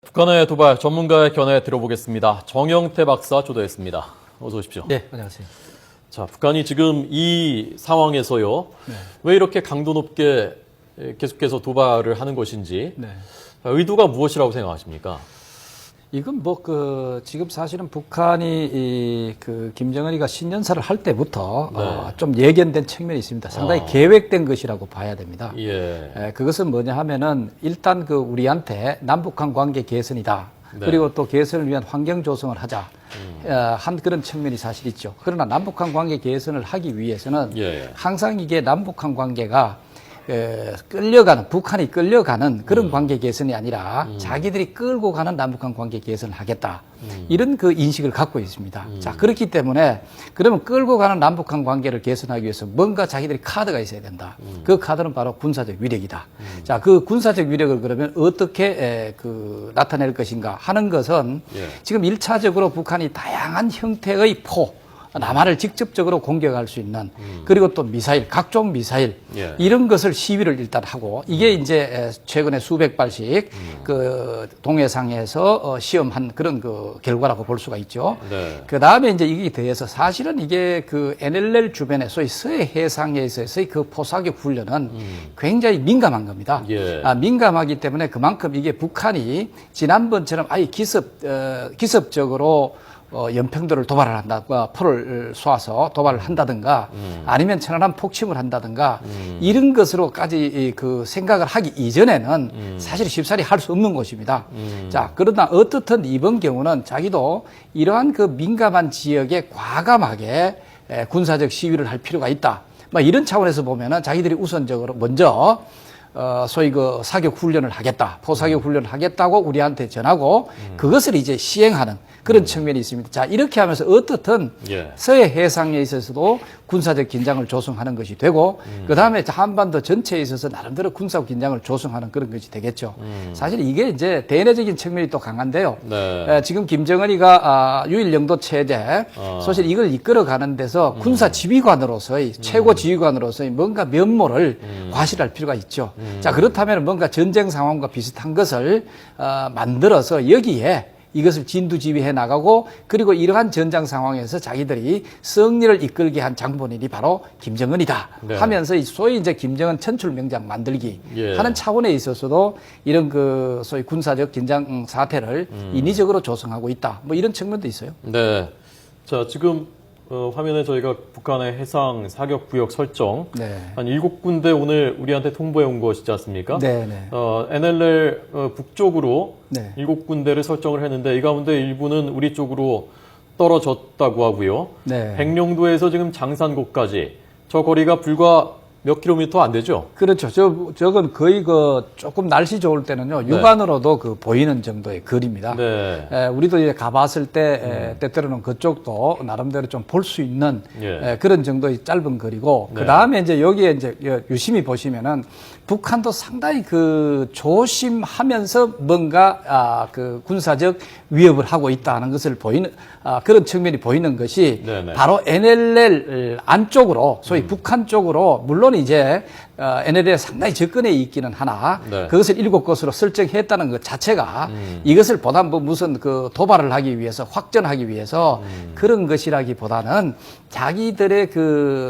북한의 도발 전문가의 견해 들어보겠습니다. 정영태 박사 초대했습니다. 어서 오십시오. 네, 안녕하세요. 자, 북한이 지금 이 상황에서요. 왜 이렇게 강도 높게 계속해서 도발을 하는 것인지 의도가 무엇이라고 생각하십니까? 이건 지금 사실은 북한이 김정은이가 신년사를 할 때부터 좀 예견된 측면이 있습니다. 상당히 계획된 것이라고 봐야 됩니다. 그것은 뭐냐 하면은 일단 우리한테 남북한 관계 개선이다. 그리고 또 개선을 위한 환경 조성을 하자. 한 그런 측면이 사실 있죠. 그러나 남북한 관계 개선을 하기 위해서는 항상 이게 남북한 관계가 북한이 끌려가는 그런 관계 개선이 아니라 자기들이 끌고 가는 남북한 관계 개선을 하겠다. 이런 인식을 갖고 있습니다. 자, 그렇기 때문에 그러면 끌고 가는 남북한 관계를 개선하기 위해서 뭔가 자기들이 카드가 있어야 된다. 그 카드는 바로 군사적 위력이다. 자, 그 군사적 위력을 그러면 어떻게 나타낼 것인가 하는 것은 지금 1차적으로 북한이 다양한 형태의 남한을 직접적으로 공격할 수 있는 그리고 또 미사일, 각종 미사일 이런 것을 시위를 일단 하고 이게 이제 최근에 수백 발씩 동해상에서 시험한 그런 결과라고 볼 수가 있죠. 그 다음에 이제 이게 대해서 사실은 이게 NLL 주변에 소위 서해 해상에 있어서의 포사격 훈련은 굉장히 민감한 겁니다. 민감하기 때문에 그만큼 이게 북한이 지난번처럼 아예 기습적으로 연평도를 도발을 한다든가 포를 쏘아서 도발을 한다든가 아니면 천안함 폭침을 한다든가 이런 것으로까지 생각을 하기 이전에는 사실 쉽사리 할 수 없는 것입니다. 자, 그러나 어떻든 이번 경우는 자기도 이러한 민감한 지역에 과감하게 군사적 시위를 할 필요가 있다. 이런 차원에서 보면은 자기들이 우선적으로 먼저 소위 사격 훈련을 하겠다, 포사격 훈련을 하겠다고 우리한테 전하고 그것을 이제 시행하는 그런 측면이 있습니다. 자, 이렇게 하면서 어떻든 서해 해상에 있어서도 군사적 긴장을 조성하는 것이 되고 그 다음에 한반도 전체에 있어서 나름대로 군사적 긴장을 조성하는 그런 것이 되겠죠. 사실 이게 이제 대내적인 측면이 또 강한데요. 지금 김정은이가 유일 영도 체제 사실 이걸 이끌어가는 데서 군사 지휘관으로서의 최고 지휘관으로서의 뭔가 면모를 과시할 필요가 있죠. 자, 그렇다면 뭔가 전쟁 상황과 비슷한 것을 만들어서 여기에 이것을 진두지휘해 나가고 그리고 이러한 전장 상황에서 자기들이 승리를 이끌게 한 장본인이 바로 김정은이다 하면서 소위 이제 김정은 천출 명장 만들기 하는 차원에 있어서도 이런 소위 군사적 긴장 사태를 인위적으로 조성하고 있다. 이런 측면도 있어요. 네. 자, 지금 화면에 저희가 북한의 해상 사격 구역 설정 한 7군데 오늘 우리한테 통보해 온 것이지 않습니까? NLL 북쪽으로 7군데를 설정을 했는데 이 가운데 일부는 우리 쪽으로 떨어졌다고 하고요. 백령도에서 지금 장산고까지 저 거리가 불과 몇 킬로미터 안 되죠? 그렇죠. 저건 거의 조금 날씨 좋을 때는요, 육안으로도 보이는 정도의 거리입니다. 우리도 이제 가봤을 때, 때때로는 그쪽도 나름대로 좀 볼 수 있는 그런 정도의 짧은 거리고, 그 다음에 이제 여기에 이제 유심히 보시면은 북한도 상당히 조심하면서 뭔가, 군사적 위협을 하고 있다는 것을 보이는, 그런 측면이 보이는 것이 바로 NLL 안쪽으로, 소위 북한 쪽으로, 물론 이제 NLL에 상당히 접근해 있기는 하나 그것을 7곳으로 설정했다는 것 자체가 이것을 보다 무슨 도발을 하기 위해서 확전하기 위해서 그런 것이라기보다는 자기들의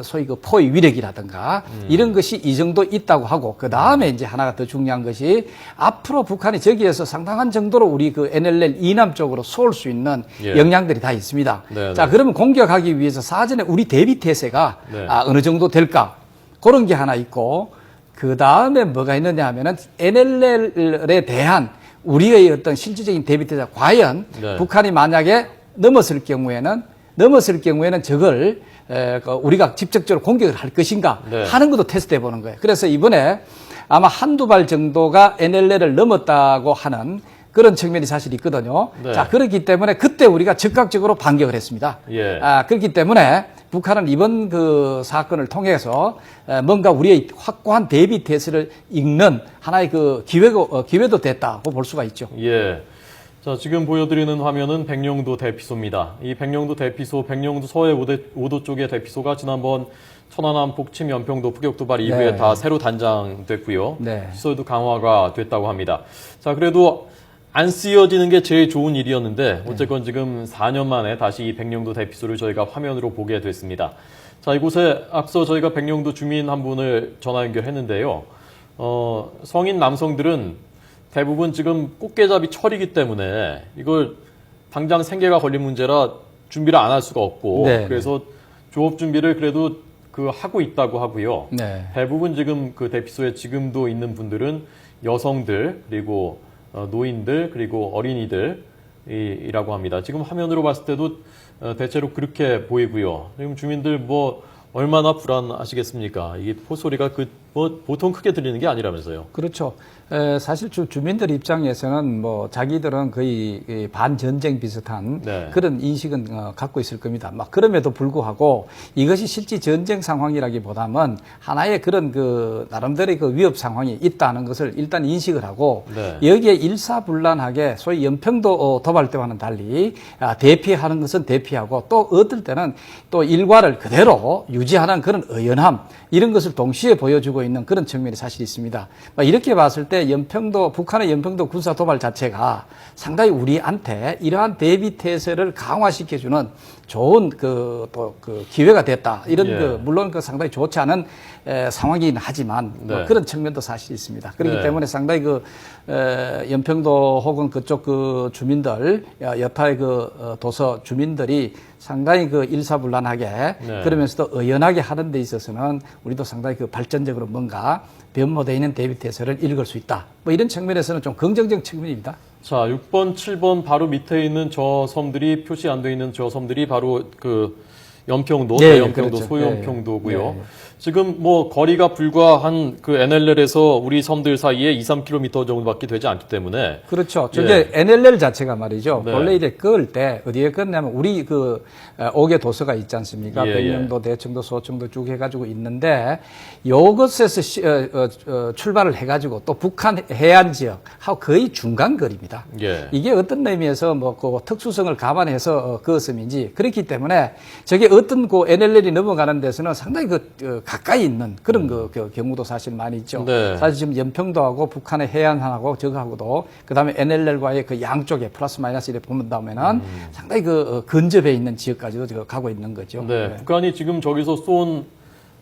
소위 포위 위력이라든가 이런 것이 이 정도 있다고 하고 그 다음에 이제 하나가 더 중요한 것이 앞으로 북한이 저기에서 상당한 정도로 우리 NLL 이남 쪽으로 쏠 수 있는 역량들이 다 있습니다. 자, 그러면 공격하기 위해서 사전에 우리 대비 태세가 어느 정도 될까? 그런 게 하나 있고, 그 다음에 뭐가 있느냐 하면은 NLL에 대한 우리의 어떤 실질적인 대비태세가 과연 북한이 만약에 넘었을 경우에는 저걸 우리가 직접적으로 공격을 할 것인가 하는 것도 테스트해 보는 거예요. 그래서 이번에 아마 한두 발 정도가 NLL을 넘었다고 하는 그런 측면이 사실 있거든요. 자, 그렇기 때문에 그때 우리가 즉각적으로 반격을 했습니다. 그렇기 때문에 북한은 이번 사건을 통해서 뭔가 우리의 확고한 대비 태세를 읽는 하나의 기회도 됐다고 볼 수가 있죠. 자, 지금 보여드리는 화면은 백령도 대피소입니다. 이 백령도 대피소, 백령도 서해 5도 쪽의 대피소가 지난번 천안함 폭침 연평도 포격도발 이후에 다 새로 단장됐고요. 시설도 강화가 됐다고 합니다. 자, 그래도 안 쓰여지는 게 제일 좋은 일이었는데 어쨌건 지금 4년 만에 다시 이 백령도 대피소를 저희가 화면으로 보게 됐습니다. 자, 이곳에 앞서 저희가 백령도 주민 한 분을 전화 연결했는데요. 성인 남성들은 대부분 지금 꽃게잡이 철이기 때문에 이걸 당장 생계가 걸린 문제라 준비를 안 할 수가 없고 네. 그래서 조업 준비를 그래도 하고 있다고 하고요. 네. 대부분 지금 그 대피소에 지금도 있는 분들은 여성들 그리고 노인들 그리고 어린이들이라고 합니다. 지금 화면으로 봤을 때도 대체로 그렇게 보이고요. 지금 주민들 뭐 얼마나 불안하시겠습니까? 이게 포소리가 보통 크게 들리는 게 아니라면서요. 그렇죠. 사실 주민들 입장에서는 뭐 자기들은 거의 반전쟁 비슷한 네. 그런 인식은 갖고 있을 겁니다. 막 그럼에도 불구하고 이것이 실제 전쟁 상황이라기보다는 하나의 그런 나름대로의 위협 상황이 있다는 것을 일단 인식을 하고 네. 여기에 일사불란하게 소위 연평도 도발 때와는 달리 대피하는 것은 대피하고 또 어떨 때는 또 일과를 그대로 유지하는 그런 의연함 이런 것을 동시에 보여주고 있는 그런 측면이 사실 있습니다. 이렇게 봤을 때 북한의 연평도 군사 도발 자체가 상당히 우리한테 이러한 대비 태세를 강화시켜주는 좋은 기회가 됐다. 이런 예. 물론 상당히 좋지 않은 상황이긴 하지만 네. 그런 측면도 사실 있습니다. 그렇기 네. 때문에 상당히 연평도 혹은 그쪽 주민들 여타의 도서 주민들이 상당히 일사불란하게 네. 그러면서도 의연하게 하는 데 있어서는 우리도 상당히 발전적으로 뭔가 변모되어 있는 대비태세를 읽을 수 있다. 뭐 이런 측면에서는 좀 긍정적 측면입니다. 자, 6번, 7번 바로 밑에 있는 저 섬들이 표시 안 되어 있는 저 섬들이 바로 연평도, 네, 대연평도, 그렇죠. 소연평도고요. 네. 지금 뭐 거리가 불과 한 NLL에서 우리 섬들 사이에 2, 3km 정도밖에 되지 않기 때문에 그렇죠. 저게 예. NLL 자체가 말이죠. 네. 원래 이제 그을 때 어디에 껐냐면 우리 5개 도서가 있지 않습니까? 예, 백령도, 대청도, 소청도 쭉 해가지고 있는데 요것에서 출발을 해가지고 또 북한 해안 지역하고 거의 중간 거리입니다. 예. 이게 어떤 의미에서 특수성을 감안해서 그것음인지 그렇기 때문에 저게 어떤 NLL이 넘어가는 데서는 상당히 가까이 있는 그런 경우도 사실 많이 있죠. 네. 사실 지금 연평도하고 북한의 해안하고 저거하고도 그다음에 NLL과의 양쪽에 플러스 마이너스 이렇게 본다면은 상당히 근접해 있는 지역까지도 가고 있는 거죠. 네. 네. 북한이 지금 저기서 쏜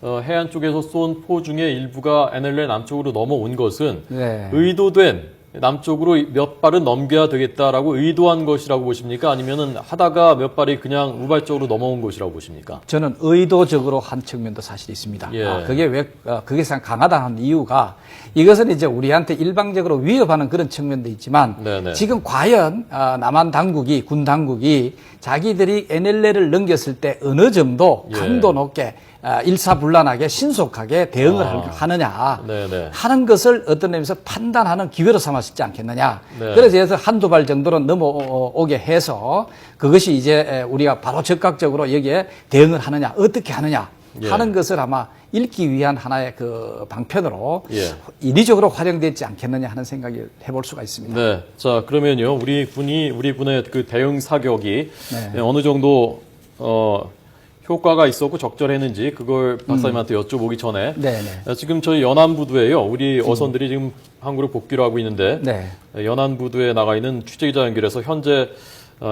해안 쪽에서 쏜 포 중에 일부가 NLL 남쪽으로 넘어온 것은 네. 의도된 남쪽으로 몇 발은 넘겨야 되겠다라고 의도한 것이라고 보십니까? 아니면은 하다가 몇 발이 그냥 우발적으로 넘어온 것이라고 보십니까? 저는 의도적으로 한 측면도 사실 있습니다. 예. 그게 강하다 한 이유가 이것은 이제 우리한테 일방적으로 위협하는 그런 측면도 있지만 네네. 지금 과연 남한 당국이 군 당국이 자기들이 NLL을 넘겼을 때 어느 정도 강도 높게 일사불란하게 신속하게 대응을 하느냐 네네. 하는 것을 어떤 의미에서 판단하는 기회로 삼았지 않겠느냐. 네. 그래서 한두 발 정도는 넘어오게 해서 그것이 이제 우리가 바로 적극적으로 여기에 대응을 하느냐 어떻게 하느냐 하는 것을 아마 읽기 위한 하나의 방편으로 인위적으로 활용되지 않겠느냐 하는 생각을 해볼 수가 있습니다. 네. 자, 그러면요. 우리 군의 대응 사격이 어느 정도 효과가 있었고 적절했는지 그걸 박사님한테 여쭤보기 전에 지금 저희 연안부두에요. 우리 어선들이 지금 한국으로 복귀를 하고 있는데 연안부두에 나가 있는 취재기자 연결해서 현재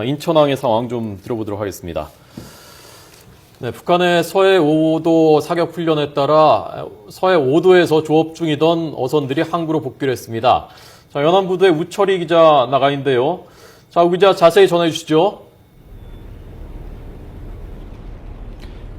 인천항의 상황 좀 들어보도록 하겠습니다. 네, 북한의 서해 5도 사격 훈련에 따라 서해 5도에서 조업 중이던 어선들이 항구로 복귀를 했습니다. 자, 연안부두에 우철희 기자 나가 있는데요. 자, 우 기자 자세히 전해 주시죠.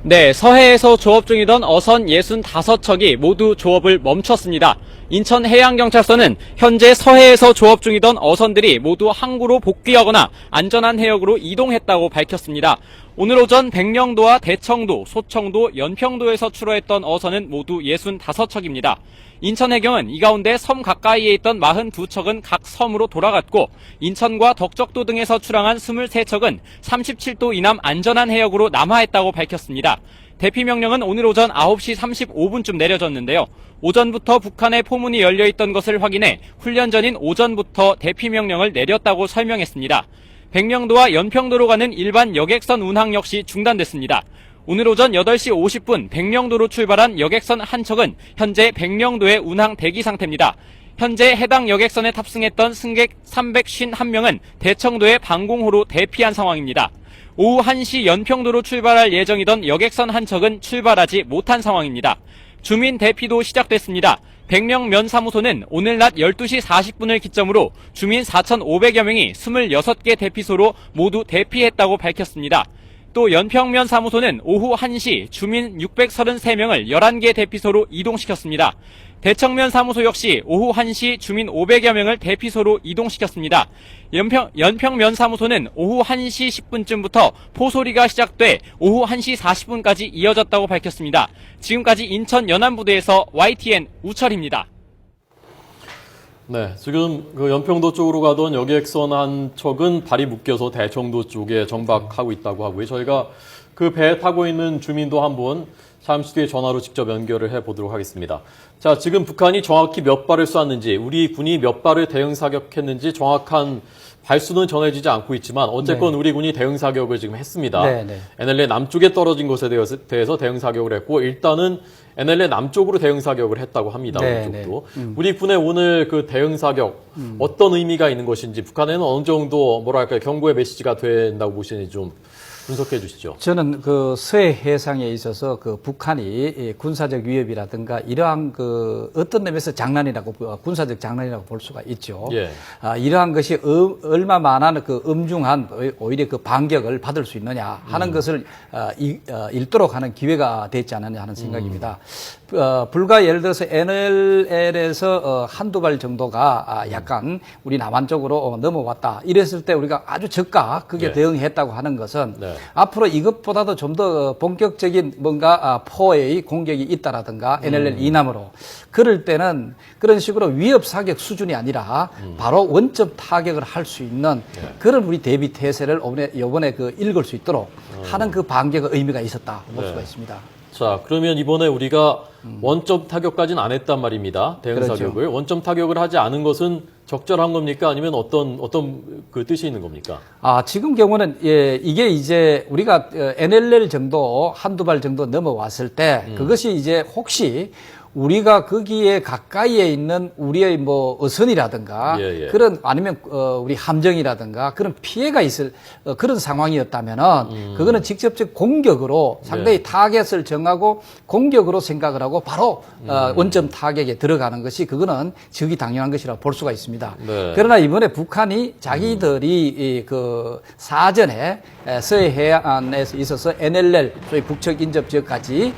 네, 서해에서 조업 중이던 어선 65척이 모두 조업을 멈췄습니다. 인천해양경찰서는 현재 서해에서 조업 중이던 어선들이 모두 항구로 복귀하거나 안전한 해역으로 이동했다고 밝혔습니다. 오늘 오전 백령도와 대청도, 소청도, 연평도에서 출하했던 어선은 모두 65척입니다. 인천해경은 이 가운데 섬 가까이에 있던 42척은 각 섬으로 돌아갔고 인천과 덕적도 등에서 출항한 23척은 37도 이남 안전한 해역으로 남하했다고 밝혔습니다. 대피 명령은 오늘 오전 9시 35분쯤 내려졌는데요. 오전부터 북한의 포문이 열려있던 것을 확인해 훈련 전인 오전부터 대피 명령을 내렸다고 설명했습니다. 백령도와 연평도로 가는 일반 여객선 운항 역시 중단됐습니다. 오늘 오전 8시 50분 백령도로 출발한 여객선 한 척은 현재 백령도에 운항 대기 상태입니다. 현재 해당 여객선에 탑승했던 승객 351명은 대청도의 방공호로 대피한 상황입니다. 오후 1시 연평도로 출발할 예정이던 여객선 한 척은 출발하지 못한 상황입니다. 주민 대피도 시작됐습니다. 백령면 사무소는 오늘 낮 12시 40분을 기점으로 주민 4,500여 명이 26개 대피소로 모두 대피했다고 밝혔습니다. 또 연평면 사무소는 오후 1시 주민 633명을 11개 대피소로 이동시켰습니다. 대청면 사무소 역시 오후 1시 주민 500여 명을 대피소로 이동시켰습니다. 연평면 사무소는 오후 1시 10분쯤부터 포소리가 시작돼 오후 1시 40분까지 이어졌다고 밝혔습니다. 지금까지 인천 연안부두에서 YTN 우철입니다. 네, 지금 그 연평도 쪽으로 가던 여객선 한 척은 발이 묶여서 대청도 쪽에 정박하고 있다고 하고요. 저희가 그 배에 타고 있는 주민도 한번 잠시 뒤에 전화로 직접 연결을 해보도록 하겠습니다. 자, 지금 북한이 정확히 몇 발을 쐈는지, 우리 군이 몇 발을 대응 사격했는지 정확한 발수는 전해지지 않고 있지만 어쨌건 네. 우리 군이 대응 사격을 지금 했습니다. 네, 네. NLL 남쪽에 떨어진 것에 대해서 대응 사격을 했고 일단은 NLL 남쪽으로 대응 사격을 했다고 합니다. 네, 우리 쪽도. 네. 우리 군의 오늘 그 대응 사격 어떤 의미가 있는 것인지 북한에는 어느 정도 뭐랄까요 경고의 메시지가 된다고 보시는지 좀 분석해 주시죠. 저는 그 서해 해상에 있어서 그 북한이 군사적 위협이라든가 이러한 그 어떤 점에서 장난이라고 군사적 장난이라고 볼 수가 있죠. 예. 이러한 것이 얼마만한 그 엄중한 오히려 그 반격을 받을 수 있느냐 하는 것을 읽도록 하는 기회가 됐지 않느냐 하는 생각입니다. 불과 예를 들어서 NLL에서 한두 발 정도가 약간 우리 남한 쪽으로 넘어왔다. 이랬을 때 우리가 아주 저가 크게 대응했다고 하는 것은 네. 앞으로 이것보다도 좀 더 본격적인 뭔가 포의 공격이 있다라든가 NLL 이남으로 그럴 때는 그런 식으로 위협 사격 수준이 아니라 바로 원점 타격을 할 수 있는 그런 우리 대비 태세를 이번에 그 읽을 수 있도록 하는 그 반격의 의미가 있었다 볼 수가 있습니다. 자, 그러면 이번에 우리가 원점 타격까지는 안 했단 말입니다. 대응 그렇죠. 사격을. 원점 타격을 하지 않은 것은 적절한 겁니까? 아니면 어떤 그 뜻이 있는 겁니까? 지금 경우는, 이게 이제 우리가 NLL 정도, 한두 발 정도 넘어왔을 때 그것이 이제 혹시 우리가 거기에 가까이에 있는 우리의 뭐 어선이라든가 그런 아니면 우리 함정이라든가 그런 피해가 있을 그런 상황이었다면은 그거는 직접적 공격으로 상당히 타겟을 정하고 공격으로 생각을 하고 바로 원점 타격에 들어가는 것이 그거는 적이 당연한 것이라고 볼 수가 있습니다. 네. 그러나 이번에 북한이 자기들이 그 사전에 서해 해안에서 있어서 NLL 소위 북측 인접 지역까지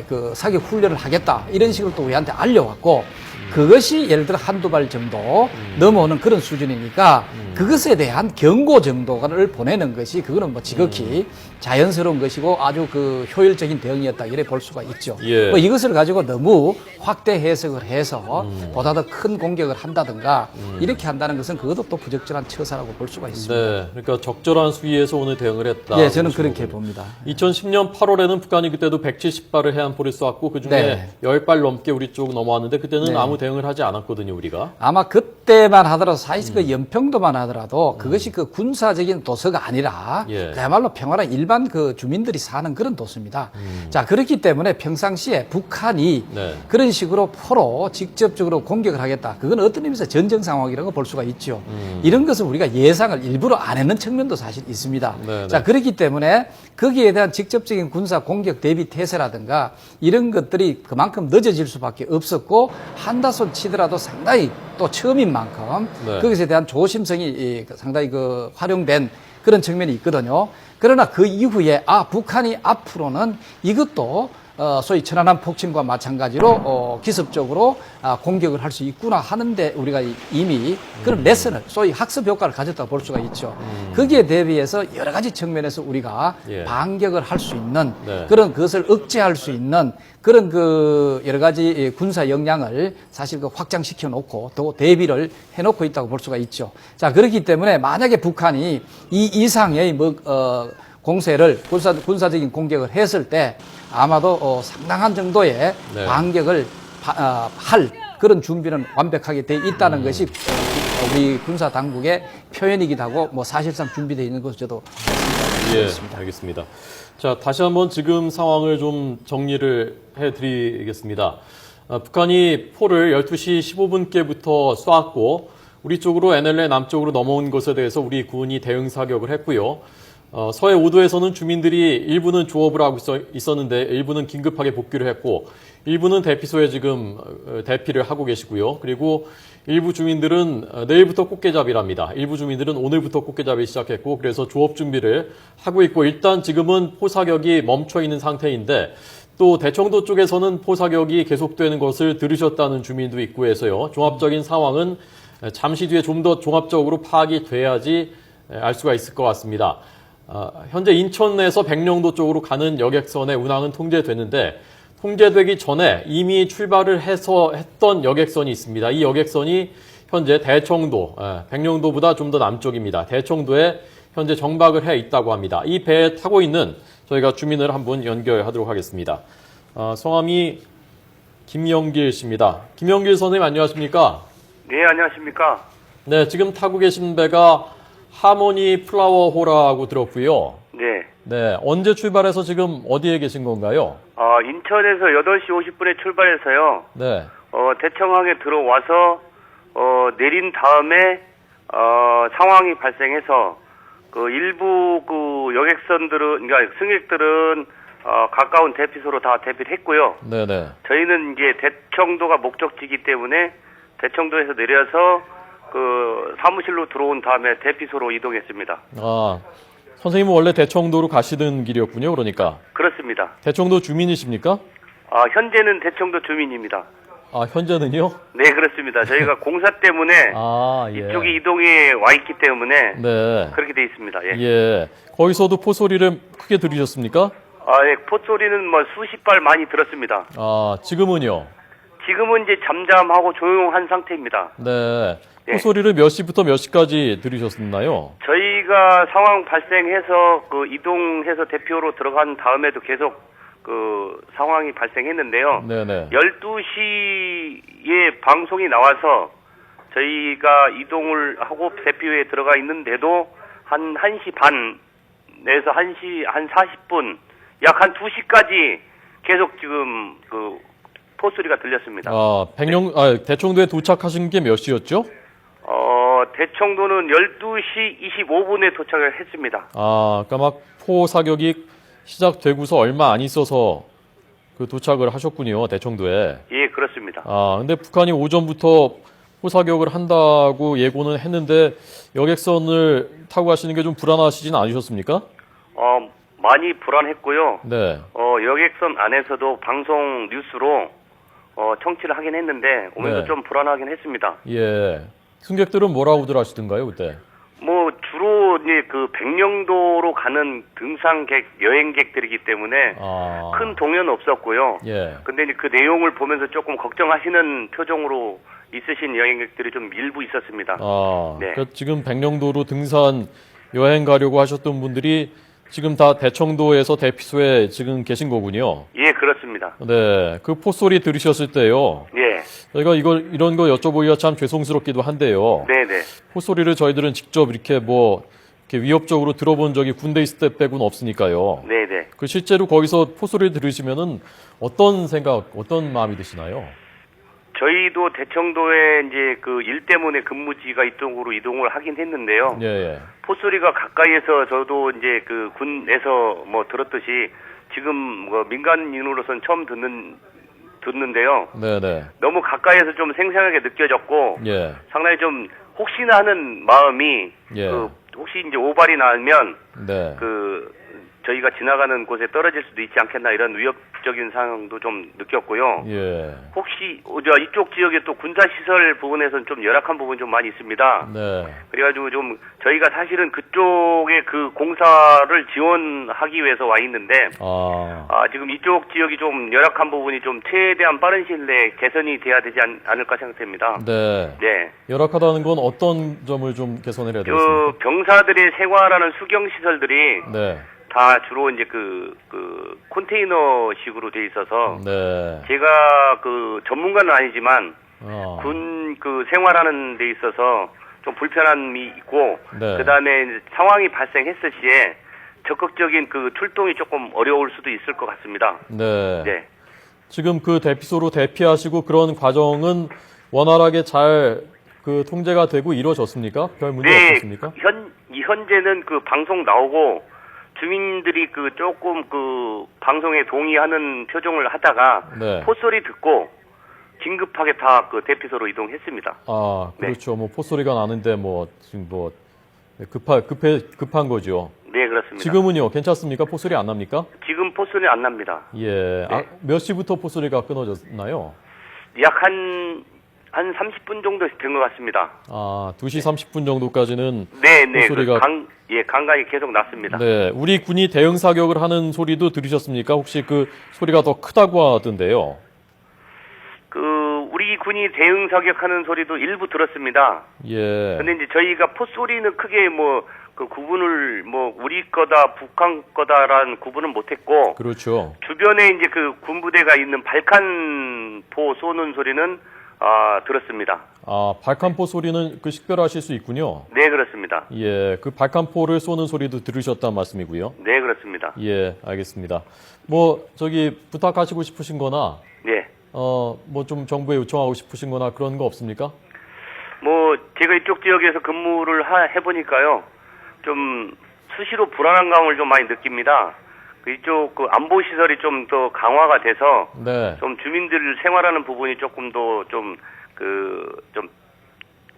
그 사격 훈련을 하겠다 이런 식으로 또 우리한테 알려왔고 그것이 예를 들어 한두 발 정도 넘어오는 그런 수준이니까 그것에 대한 경고 정도를 보내는 것이 그거는 뭐 지극히 자연스러운 것이고 아주 그 효율적인 대응이었다 이래 볼 수가 있죠. 뭐 이것을 가지고 너무 확대 해석을 해서 보다 더 큰 공격을 한다든가 이렇게 한다는 것은 그것도 또 부적절한 처사라고 볼 수가 있습니다. 네, 그러니까 적절한 수위에서 오늘 대응을 했다. 예, 저는 그렇게 봅니다. 2010년 8월에는 북한이 그때도 170발을 해안포를 쏘았고 그중에 10발 넘게 우리 쪽 넘어왔는데 그때는 아무 대응을 하지 않았거든요, 우리가. 아마 그때만 하더라도 사실 그 연평도만 하더라도 그것이 그 군사적인 도서가 아니라 그야말로 평화로운 일반 그 주민들이 사는 그런 도서입니다. 자, 그렇기 때문에 평상시에 북한이 그런 식으로 포로 직접적으로 공격을 하겠다. 그건 어떤 의미에서 전쟁 상황이라고 볼 수가 있죠. 이런 것을 우리가 예상을 일부러 안 했는 측면도 사실 있습니다. 자, 그렇기 때문에 거기에 대한 직접적인 군사 공격 대비 태세라든가 이런 것들이 그만큼 늦어질 수밖에 없었고 한다손 치더라도 상당히 또 처음인 만큼 거기에 대한 조심성이 상당히 그 활용된 그런 측면이 있거든요. 그러나 그 이후에 북한이 앞으로는 이것도 소위 천안함 폭침과 마찬가지로 기습적으로 공격을 할 수 있구나 하는데 우리가 이미 그런 레슨을 소위 학습 효과를 가졌다고 볼 수가 있죠. 거기에 대비해서 여러 가지 측면에서 우리가 반격을 할 수 있는 그런 그것을 억제할 수 있는 그런 그 여러 가지 군사 역량을 사실 그 확장시켜 놓고 또 대비를 해 놓고 있다고 볼 수가 있죠. 자, 그렇기 때문에 만약에 북한이 이 이상의 공세를 군사적인 공격을 했을 때 아마도 상당한 정도의 반격을 할 그런 준비는 완벽하게 돼 있다는 것이 우리 군사 당국의 표현이기도 하고 뭐 사실상 준비되어 있는 것으로 저도 말씀드리겠습니다. 알겠습니다. 자, 다시 한번 지금 상황을 좀 정리를 해드리겠습니다. 북한이 포를 12시 15분께부터 쏘았고 우리 쪽으로 NLL 남쪽으로 넘어온 것에 대해서 우리 군이 대응 사격을 했고요. 서해 5도에서는 주민들이 일부는 조업을 하고 있었는데 일부는 긴급하게 복귀를 했고 일부는 대피소에 지금 대피를 하고 계시고요. 그리고 일부 주민들은 내일부터 꽃게잡이랍니다. 일부 주민들은 오늘부터 꽃게잡이 시작했고 그래서 조업 준비를 하고 있고 일단 지금은 포사격이 멈춰 있는 상태인데 또 대청도 쪽에서는 포사격이 계속되는 것을 들으셨다는 주민도 있고 해서요. 종합적인 상황은 잠시 뒤에 좀 더 종합적으로 파악이 돼야지 알 수가 있을 것 같습니다. 현재 인천에서 백령도 쪽으로 가는 여객선의 운항은 통제됐는데 통제되기 전에 이미 출발을 해서 했던 여객선이 있습니다. 이 여객선이 현재 대청도, 백령도보다 좀 더 남쪽입니다. 대청도에 현재 정박을 해 있다고 합니다. 이 배에 타고 있는 저희가 주민을 한번 연결하도록 하겠습니다. 성함이 김영길 씨입니다. 김영길 선생님 안녕하십니까? 네, 안녕하십니까? 네, 지금 타고 계신 배가 하모니 플라워 호라고 들었고요. 네. 네, 언제 출발해서 지금 어디에 계신 건가요? 인천에서 8시 50분에 출발해서요. 네. 대청항에 들어와서, 내린 다음에, 상황이 발생해서, 일부 여객선들은, 그러니까 승객들은, 가까운 대피소로 다 대피를 했고요. 네네. 저희는 이제 대청도가 목적지이기 때문에 대청도에서 내려서 사무실로 들어온 다음에 대피소로 이동했습니다. 선생님은 원래 대청도로 가시던 길이었군요, 그러니까. 그렇습니다. 대청도 주민이십니까? 현재는 대청도 주민입니다. 현재는요? 네, 그렇습니다. 저희가 공사 때문에 예. 이쪽이 이동에 와 있기 때문에 네. 그렇게 돼 있습니다. 예. 예. 거기서도 포소리를 크게 들으셨습니까? 예, 포소리는 수십 발 많이 들었습니다. 지금은요? 지금은 이제 잠잠하고 조용한 상태입니다. 네. 예. 포소리를 몇 시부터 몇 시까지 들으셨나요? 저희가 상황 발생해서 이동해서 대피소로 들어간 다음에도 계속 상황이 발생했는데요. 네네. 12시에 방송이 나와서 저희가 이동을 하고 대피소에 들어가 있는데도 한 1시 반에서 1시 한 40분 약 한 2시까지 계속 지금 포소리가 들렸습니다. 대청도에 도착하신 게 몇 시였죠? 대청도는 12시 25분에 도착을 했습니다. 그러니까 막 포 사격이 시작되고서 얼마 안 있어서 도착을 하셨군요, 대청도에. 예, 그렇습니다. 근데 북한이 오전부터 포 사격을 한다고 예고는 했는데 여객선을 타고 가시는 게 좀 불안하시진 않으셨습니까? 많이 불안했고요. 네. 여객선 안에서도 방송 뉴스로 청취를 하긴 했는데 오늘도 네. 좀 불안하긴 했습니다. 예. 승객들은 뭐라고들 하시던가요, 그때? 주로 이제 백령도로 가는 등산객, 여행객들이기 때문에 큰 동요는 없었고요. 예. 근데 이제 그 내용을 보면서 조금 걱정하시는 표정으로 있으신 여행객들이 좀 일부 있었습니다. 네. 그러니까 지금 백령도로 등산 여행 가려고 하셨던 분들이 지금 다 대청도에서 대피소에 지금 계신 거군요. 예, 그렇습니다. 네. 그 포소리 들으셨을 때요. 예. 저희가 이런 거 여쭤보기가 참 죄송스럽기도 한데요. 네네. 포소리를 저희들은 직접 이렇게 위협적으로 들어본 적이 군대 있을 때 빼고는 없으니까요. 네네. 실제로 거기서 포소리를 들으시면은 어떤 마음이 드시나요? 저희도 대청도에 이제 일 때문에 근무지가 이쪽으로 이동을 하긴 했는데요. 예. 포소리가 가까이에서 저도 이제 군에서 들었듯이 지금 민간인으로서는 처음 듣는데요. 네네. 너무 가까이에서 좀 생생하게 느껴졌고, 예. 상당히 좀 혹시나 하는 마음이, 예. 혹시 이제 오발이 나면, 네. 저희가 지나가는 곳에 떨어질 수도 있지 않겠나 이런 위협적인 상황도 좀 느꼈고요. 예. 혹시 이쪽 지역에 또 군사시설 부분에서는 좀 열악한 부분이 좀 많이 있습니다. 네. 그래가지고 좀 저희가 사실은 그쪽에 공사를 지원하기 위해서 와 있는데 지금 이쪽 지역이 좀 열악한 부분이 좀 최대한 빠른 시일 내에 개선이 돼야 되지 않을까 생각됩니다. 네. 네. 열악하다는 건 어떤 점을 좀 개선해야 되겠습니까? 병사들의 생활하는 수경 시설들이 네. 다 주로 이제 컨테이너식으로 돼 있어서 네. 제가 전문가는 아니지만 군 생활하는 데 있어서 좀 불편함이 있고 네. 그다음에 상황이 발생했을 시에 적극적인 출동이 조금 어려울 수도 있을 것 같습니다. 네. 네. 지금 그 대피소로 대피하시고 그런 과정은 원활하게 잘 그 통제가 되고 이루어졌습니까? 별 문제 없었습니까? 현재는 그 방송 나오고 주민들이 그 조금 그 방송에 동의하는 표정을 하다가 네. 포소리 듣고 긴급하게 다 그 대피소로 이동했습니다. 아, 그렇죠. 네. 뭐 포소리가 나는데 뭐 지금 뭐 급한 거죠. 네, 그렇습니다. 지금은요, 괜찮습니까? 포소리 안 납니까? 지금 포소리 안 납니다. 예. 네. 몇 시부터 포소리가 끊어졌나요? 약 한 30분 정도 된 것 같습니다. 아, 2시 30분 정도까지는 네, 포소리가 간간히 계속 났습니다. 네, 우리 군이 대응 사격을 하는 소리도 들으셨습니까? 혹시 그 소리가 더 크다고 하던데요. 우리 군이 대응 사격하는 소리도 일부 들었습니다. 예. 근데 이제 저희가 포소리는 크게 그 구분을 우리 거다 북한 거다라는 구분은 못했고. 그렇죠. 주변에 이제 그 군부대가 있는 발칸포 쏘는 소리는 들었습니다. 아, 발칸포 소리는 그 식별하실 수 있군요. 네, 그렇습니다. 예, 그 발칸포를 쏘는 소리도 들으셨단 말씀이고요. 네, 그렇습니다. 예, 알겠습니다. 뭐 저기 부탁하시고 싶으신 거나 네. 뭐 좀 정부에 요청하고 싶으신 거나 그런 거 없습니까? 제가 이쪽 지역에서 근무를 해보니까요. 좀 수시로 불안한 감을 좀 많이 느낍니다. 이쪽 그 안보 시설이 좀 더 강화가 돼서 네. 좀 주민들 생활하는 부분이 조금 더 좀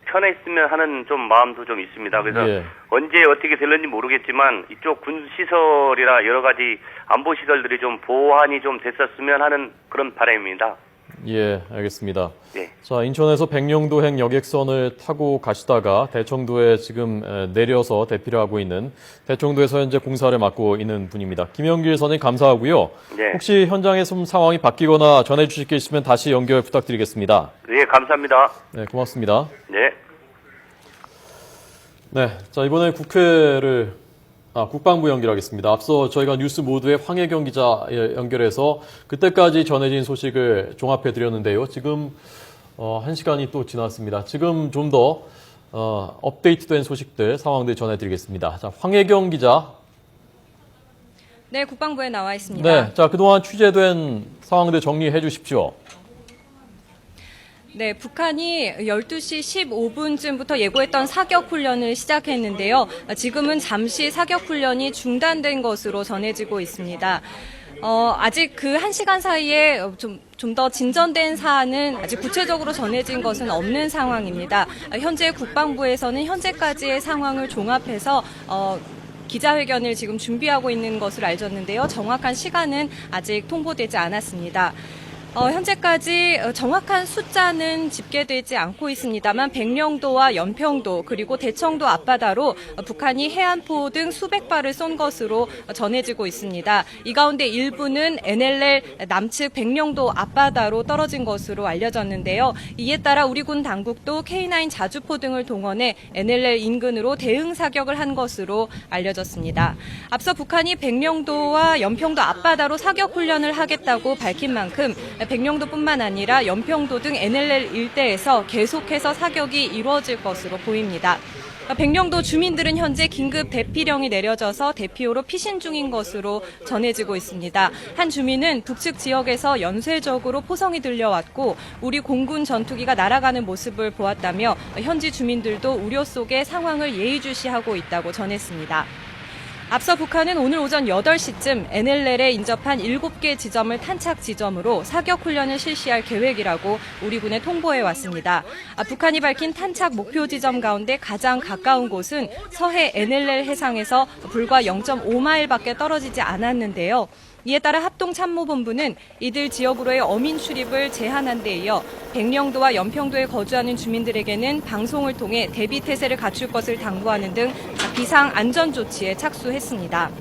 편했으면 하는 좀 마음도 좀 있습니다. 그래서 예. 언제 어떻게 될는지 모르겠지만 이쪽 군 시설이라 여러 가지 안보 시설들이 좀 보완이 좀 됐었으면 하는 그런 바람입니다. 예, 알겠습니다. 네. 자, 인천에서 백령도행 여객선을 타고 가시다가 대청도에 지금 내려서 대피를 하고 있는 대청도에서 현재 공사를 맡고 있는 분입니다. 김영길 선생님 감사하고요. 네. 혹시 현장에 좀 상황이 바뀌거나 전해주실 게 있으면 다시 연결 부탁드리겠습니다. 네, 감사합니다. 네, 고맙습니다. 네. 네, 자, 이번에 국방부 연결하겠습니다. 앞서 저희가 뉴스 모두의 황혜경 기자 연결해서 그때까지 전해진 소식을 종합해 드렸는데요. 지금 1시간이 또 지났습니다. 지금 좀 더 업데이트된 소식들, 상황들 전해드리겠습니다. 자, 황혜경 기자. 네, 국방부에 나와 있습니다. 네, 자, 그동안 취재된 상황들 정리해 주십시오. 네, 북한이 12시 15분쯤부터 예고했던 사격 훈련을 시작했는데요. 지금은 잠시 사격 훈련이 중단된 것으로 전해지고 있습니다. 아직 그 1시간 사이에 좀 더 진전된 사안은 아직 구체적으로 전해진 것은 없는 상황입니다. 현재 국방부에서는 현재까지의 상황을 종합해서 기자회견을 지금 준비하고 있는 것으로 알려졌는데요. 정확한 시간은 아직 통보되지 않았습니다. 현재까지 정확한 숫자는 집계되지 않고 있습니다만 백령도와 연평도 그리고 대청도 앞바다로 북한이 해안포 등 수백 발을 쏜 것으로 전해지고 있습니다. 이 가운데 일부는 NLL 남측 백령도 앞바다로 떨어진 것으로 알려졌는데요. 이에 따라 우리 군 당국도 K9 자주포 등을 동원해 NLL 인근으로 대응 사격을 한 것으로 알려졌습니다. 앞서 북한이 백령도와 연평도 앞바다로 사격 훈련을 하겠다고 밝힌 만큼 백령도뿐만 아니라 연평도 등 NLL 일대에서 계속해서 사격이 이루어질 것으로 보입니다. 백령도 주민들은 현재 긴급 대피령이 내려져서 대피호로 피신 중인 것으로 전해지고 있습니다. 한 주민은 북측 지역에서 연쇄적으로 포성이 들려왔고 우리 공군 전투기가 날아가는 모습을 보았다며 현지 주민들도 우려 속에 상황을 예의주시하고 있다고 전했습니다. 앞서 북한은 오늘 오전 8시쯤 NLL에 인접한 7개 지점을 탄착 지점으로 사격 훈련을 실시할 계획이라고 우리 군에 통보해 왔습니다. 북한이 밝힌 탄착 목표 지점 가운데 가장 가까운 곳은 서해 NLL 해상에서 불과 0.5마일밖에 떨어지지 않았는데요. 이에 따라 합동참모본부는 이들 지역으로의 어민 출입을 제한한 데 이어 백령도와 연평도에 거주하는 주민들에게는 방송을 통해 대비 태세를 갖출 것을 당부하는 등 비상 안전 조치에 착수했습니다.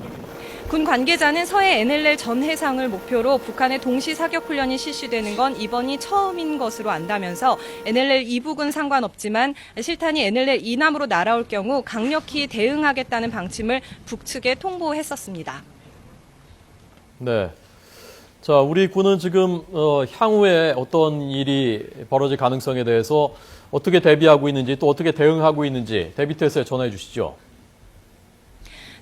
군 관계자는 서해 NLL 전 해상을 목표로 북한의 동시 사격 훈련이 실시되는 건 이번이 처음인 것으로 안다면서 NLL 이북은 상관없지만 실탄이 NLL 이남으로 날아올 경우 강력히 대응하겠다는 방침을 북측에 통보했었습니다. 네. 자, 우리 군은 지금 향후에 어떤 일이 벌어질 가능성에 대해서 어떻게 대비하고 있는지 또 어떻게 대응하고 있는지 대비태세 전해 주시죠.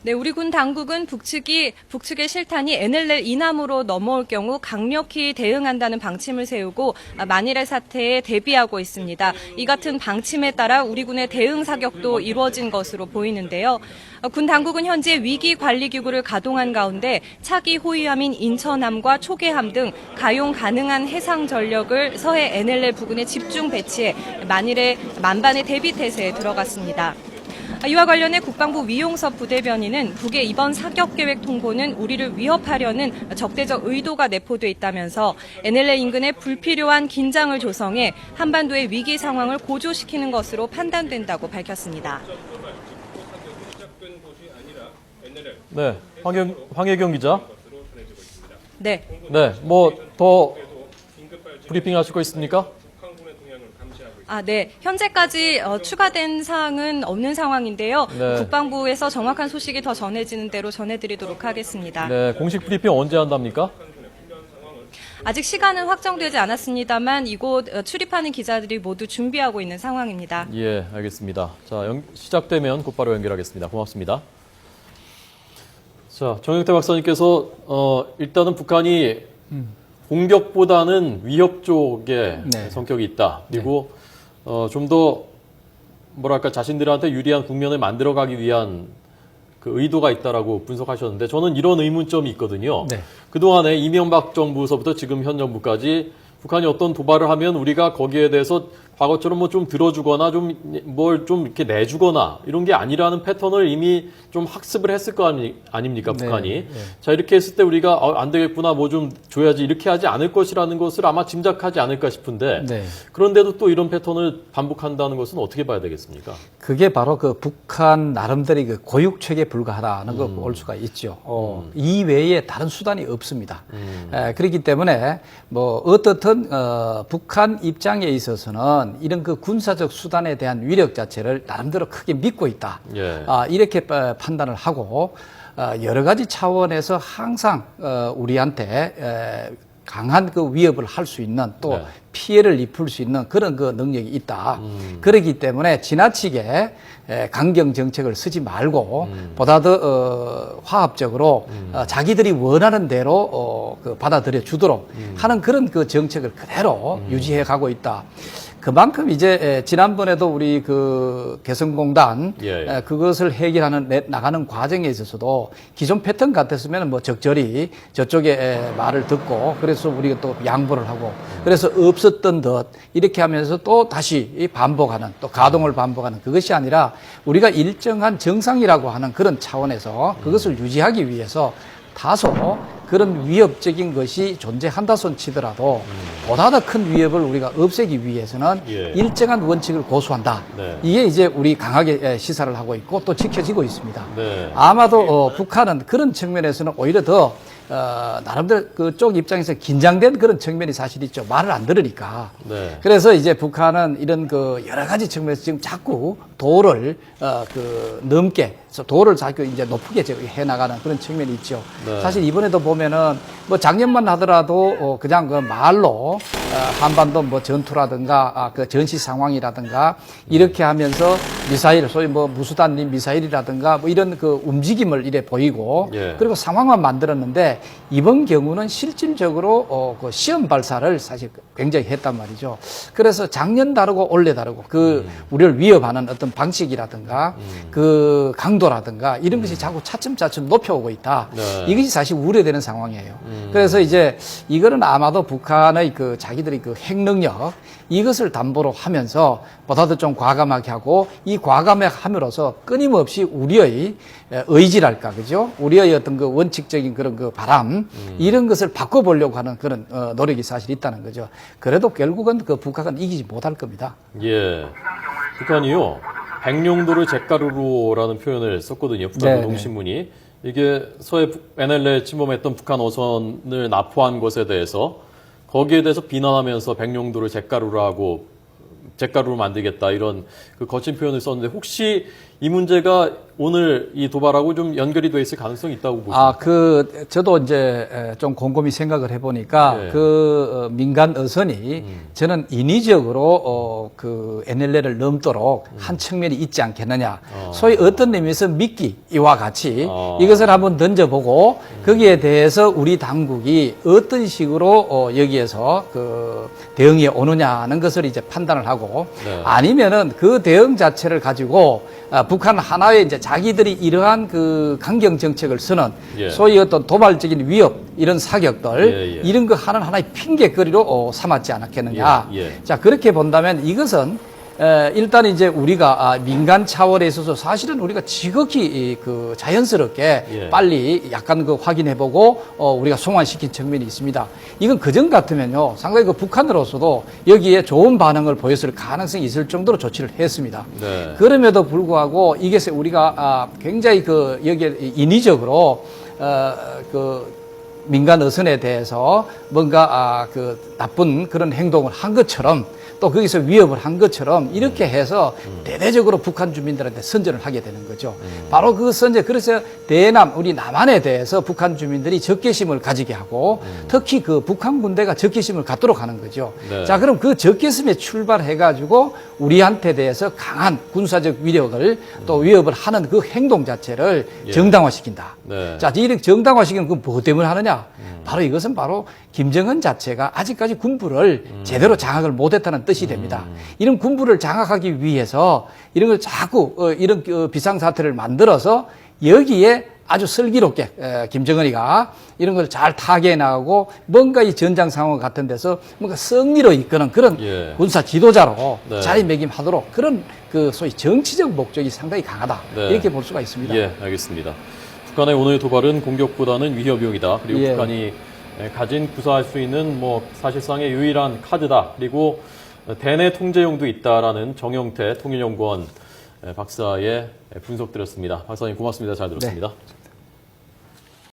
네, 우리 군 당국은 북측의 실탄이 NLL 이남으로 넘어올 경우 강력히 대응한다는 방침을 세우고 만일의 사태에 대비하고 있습니다. 이 같은 방침에 따라 우리 군의 대응 사격도 이루어진 것으로 보이는데요. 군 당국은 현재 위기 관리 기구를 가동한 가운데 차기 호위함인 인천함과 초계함 등 가용 가능한 해상 전력을 서해 NLL 부근에 집중 배치해 만일의 만반의 대비 태세에 들어갔습니다. 이와 관련해 국방부 위용섭 부대변인은 북의 이번 사격 계획 통보는 우리를 위협하려는 적대적 의도가 내포돼 있다면서 NLL 인근에 불필요한 긴장을 조성해 한반도의 위기 상황을 고조시키는 것으로 판단된다고 밝혔습니다. 네, 황혜경 기자. 네. 네, 뭐 더 브리핑 하실 거 있습니까? 네. 현재까지 추가된 사항은 없는 상황인데요. 네. 국방부에서 정확한 소식이 더 전해지는 대로 전해드리도록 하겠습니다. 네, 공식 브리핑 언제 한답니까? 아직 시간은 확정되지 않았습니다만 이곳 출입하는 기자들이 모두 준비하고 있는 상황입니다. 예, 알겠습니다. 자, 시작되면 곧바로 연결하겠습니다. 고맙습니다. 자, 정영태 박사님께서 일단은 북한이 공격보다는 위협 쪽에 네. 성격이 있다. 그리고 좀 더 뭐랄까 자신들한테 유리한 국면을 만들어가기 위한 그 의도가 있다라고 분석하셨는데 저는 이런 의문점이 있거든요. 네. 그동안에 이명박 정부서부터 지금 현 정부까지 북한이 어떤 도발을 하면 우리가 거기에 대해서 과거처럼 뭐 좀 들어주거나 좀 뭘 좀 이렇게 내주거나 이런 게 아니라는 패턴을 이미 좀 학습을 했을 거 아닙니까, 북한이. 네. 자, 이렇게 했을 때 우리가 안 되겠구나, 뭐 좀 줘야지 이렇게 하지 않을 것이라는 것을 아마 짐작하지 않을까 싶은데 네. 그런데도 또 이런 패턴을 반복한다는 것은 어떻게 봐야 되겠습니까? 그게 바로 그 북한 나름대로 그 고육책에 불과하다는 걸 볼 수가 있죠. 이외에 다른 수단이 없습니다. 그렇기 때문에 뭐 어떻든 북한 입장에 있어서는 이런 그 군사적 수단에 대한 위력 자체를 나름대로 크게 믿고 있다. 예. 이렇게 판단을 하고 여러 가지 차원에서 항상 우리한테 강한 그 위협을 할 수 있는 또 네. 피해를 입힐 수 있는 그런 그 능력이 있다. 그렇기 때문에 지나치게 강경 정책을 쓰지 말고 보다 더 화합적으로 자기들이 원하는 대로 그 받아들여 주도록 하는 그런 그 정책을 그대로 유지해 가고 있다. 그만큼 이제 지난번에도 우리 그 개성공단 예. 그것을 해결하는 나가는 과정에 있어서도 기존 패턴 같았으면 뭐 적절히 저쪽에 말을 듣고 그래서 우리가 또 양보를 하고 그래서 없었던 듯 이렇게 하면서 또 다시 반복하는 또 가동을 반복하는 그것이 아니라 우리가 일정한 정상이라고 하는 그런 차원에서 그것을 유지하기 위해서 다소 그런 위협적인 것이 존재한다 손 치더라도 보다 더 큰 위협을 우리가 없애기 위해서는 예. 일정한 원칙을 고수한다. 네. 이게 이제 우리 강하게 시사를 하고 있고 또 지켜지고 있습니다. 네. 아마도 북한은 그런 측면에서는 오히려 더 나름대로 그쪽 입장에서 긴장된 그런 측면이 사실 있죠. 말을 안 들으니까. 네. 그래서 이제 북한은 이런 그 여러 가지 측면에서 지금 자꾸 도를 넘게 도를 자꾸 이제 높게 해 나가는 그런 측면이 있죠. 네. 사실 이번에도 보면은 뭐 작년만 하더라도 그냥 그 말로 한반도 뭐 전투라든가 그 전시 상황이라든가 이렇게 하면서 미사일 소위 뭐 무수단님 미사일이라든가 뭐 이런 그 움직임을 이래 보이고 예. 그리고 상황만 만들었는데 이번 경우는 실질적으로 그 시험 발사를 사실 굉장히 했단 말이죠. 그래서 작년 다르고 올해 다르고 그 우리를 위협하는 어떤 방식이라든가 그 강도라든가 이런 것이 자꾸 차츰차츰 높여오고 있다. 네. 이것이 사실 우려되는 상황이에요. 그래서 이제 이거는 아마도 북한의 그 자기들의 그 핵능력 이것을 담보로 하면서 보다도 좀 과감하게 하고 이 과감하게 함으로써 끊임없이 우리의 의지랄까, 그죠? 우리의 어떤 그 원칙적인 그런 그 바람 이런 것을 바꿔보려고 하는 그런 노력이 사실 있다는 거죠. 그래도 결국은 그 북한은 이기지 못할 겁니다. 예. 북한이요. 백령도를 잿가루로라는 표현을 썼거든요. 북한 노동신문이. 이게 서해 NLL에 침범했던 북한 어선을 납포한 것에 대해서 거기에 대해서 비난하면서 백령도를 잿가루로 하고 잿가루로 만들겠다 이런 그 거친 표현을 썼는데 혹시 이 문제가 오늘 이 도발하고 좀 연결이 돼 있을 가능성이 있다고 보십니까? 저도 이제 좀 곰곰이 생각을 해보니까 네. 민간 어선이 저는 인위적으로 그 NLL을 넘도록 한 측면이 있지 않겠느냐. 소위 어떤 의미에서 미끼와 같이 이것을 한번 던져보고 거기에 대해서 우리 당국이 어떤 식으로 여기에서 그 대응이 오느냐 하는 것을 이제 판단을 하고 네. 아니면은 그 대응 자체를 가지고 북한 하나의 이제 자기들이 이러한 그 강경 정책을 쓰는 예. 소위 어떤 도발적인 위협 이런 사격들 예, 예. 이런 거 하는 하나의 핑계거리로 삼았지 않았겠느냐. 예, 예. 자 그렇게 본다면 이것은 일단 이제 우리가 민간 차원에 있어서 사실은 우리가 지극히 그 자연스럽게 예. 빨리 약간 그 확인해보고 우리가 송환시킨 측면이 있습니다. 이건 그전 같으면요 상당히 그 북한으로서도 여기에 좋은 반응을 보였을 가능성이 있을 정도로 조치를 했습니다. 네. 그럼에도 불구하고 이게 우리가 굉장히 그 여기에 인위적으로 그 민간 어선에 대해서 뭔가 그 나쁜 그런 행동을 한 것처럼 또 거기서 위협을 한 것처럼 이렇게 해서 대대적으로 북한 주민들한테 선전을 하게 되는 거죠. 바로 그 선전, 그래서 대남, 우리 남한에 대해서 북한 주민들이 적개심을 가지게 하고 특히 그 북한 군대가 적개심을 갖도록 하는 거죠. 네. 자, 그럼 그 적개심에 출발해가지고 우리한테 대해서 강한 군사적 위력을 또 위협을 하는 그 행동 자체를 예. 정당화시킨다. 네. 자, 이렇게 정당화시키는 건 뭐 때문에 하느냐? 바로 이것은 바로 김정은 자체가 아직까지 군부를 제대로 장악을 못했다는 뜻이 됩니다. 이런 군부를 장악하기 위해서 이런 걸 자꾸 이런 비상사태를 만들어서 여기에 아주 슬기롭게 김정은이가 이런 걸 잘 타개해 나가고 뭔가 이 전장 상황 같은 데서 뭔가 승리로 이끄는 그런 예. 군사 지도자로 네. 자리매김하도록 그런 그 소위 정치적 목적이 상당히 강하다. 네. 이렇게 볼 수가 있습니다. 예, 알겠습니다. 북한의 오늘의 도발은 공격보다는 위협용이다. 그리고 예. 북한이 가진 구사할 수 있는 뭐 사실상의 유일한 카드다. 그리고 대내 통제용도 있다라는 정영태 통일연구원 박사의 분석 드렸습니다. 박사님 고맙습니다. 잘 들었습니다. 네.